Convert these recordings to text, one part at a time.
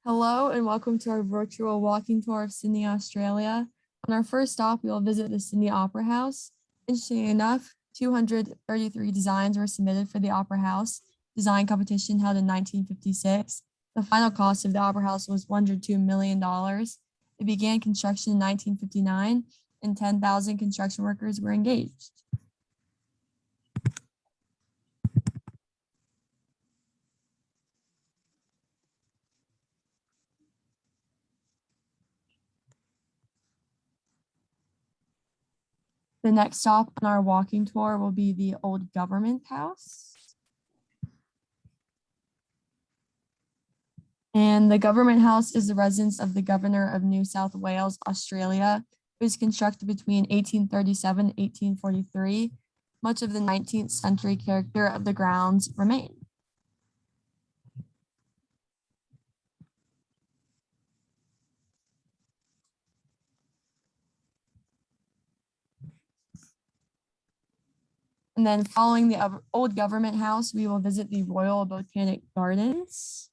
Hello and welcome to our virtual walking tour of Sydney, Australia. On our first stop, we will visit the Sydney Opera House. Interestingly enough, 233 designs were submitted for the Opera House design competition held in 1956. The final cost of the Opera House was $102 million. It began construction in 1959 and 10,000 construction workers were engaged. The next stop on our walking tour will be the Old Government House. And the Government House is the residence of the Governor of New South Wales, Australia. It was constructed between 1837 and 1843. Much of the 19th century character of the grounds remain. And then following the Old Government House, we will visit the Royal Botanic Gardens.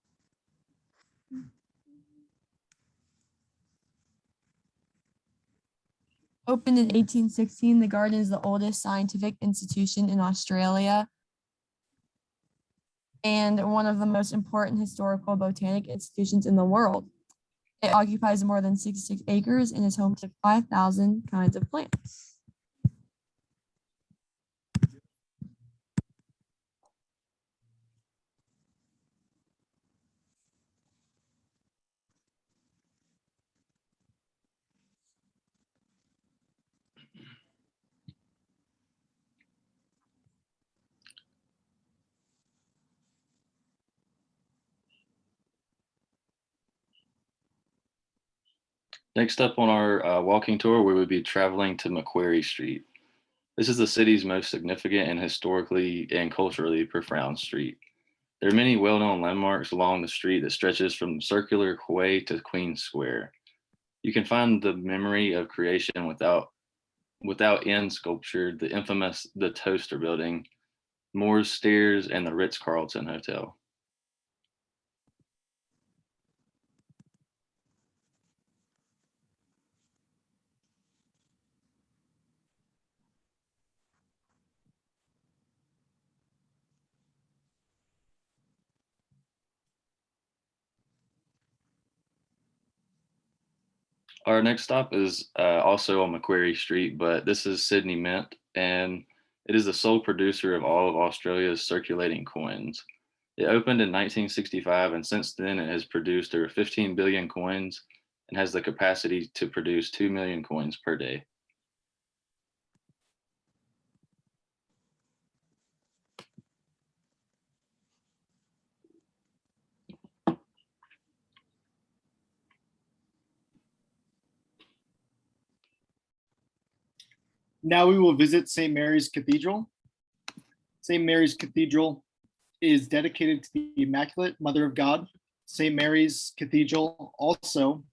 Opened in 1816, the garden is the oldest scientific institution in Australia and one of the most important historical botanic institutions in the world. It occupies more than 66 acres and is home to 5,000 kinds of plants. Next up on our walking tour, we would be traveling to Macquarie Street. This is the city's most significant and historically and culturally profound street. There are many well-known landmarks along the street that stretches from Circular Quay to Queen Square. You can find the memory of creation without end sculpture, the infamous The Toaster Building, Moore's Stairs, and the Ritz-Carlton Hotel. Our next stop is also on Macquarie Street, but this is Sydney Mint, and it is the sole producer of all of Australia's circulating coins. It opened in 1965, and since then it has produced over 15 billion coins and has the capacity to produce 2 million coins per day. Now we will visit St. Mary's Cathedral. St. Mary's Cathedral is dedicated to the Immaculate Mother of God. St. Mary's Cathedral also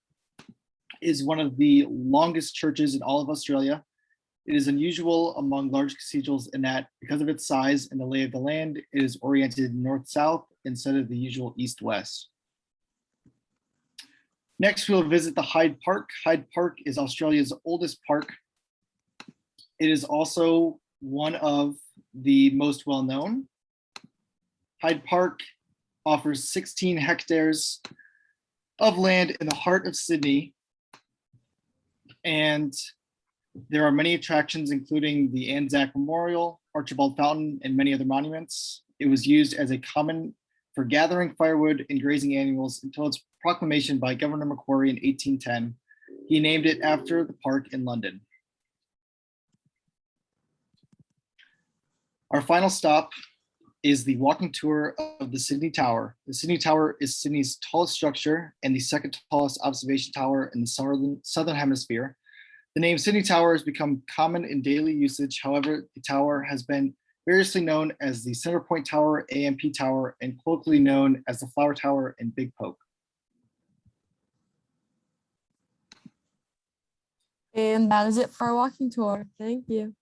is one of the longest churches in all of Australia. It is unusual among large cathedrals in that because of its size and the lay of the land, it is oriented north-south instead of the usual east-west. Next, we'll visit the Hyde Park. Hyde Park is Australia's oldest park. It is also one of the most well-known. Hyde Park offers 16 hectares of land in the heart of Sydney. And there are many attractions, including the Anzac Memorial, Archibald Fountain, and many other monuments. It was used as a common for gathering firewood and grazing animals until its proclamation by Governor Macquarie in 1810. He named it after the park in London. Our final stop is the walking tour of the Sydney Tower. The Sydney Tower is Sydney's tallest structure and the second tallest observation tower in the southern hemisphere. The name Sydney Tower has become common in daily usage. However, the tower has been variously known as the Centrepoint Tower, AMP Tower, and colloquially known as the Flower Tower and Big Poke. And that is it for our walking tour. Thank you.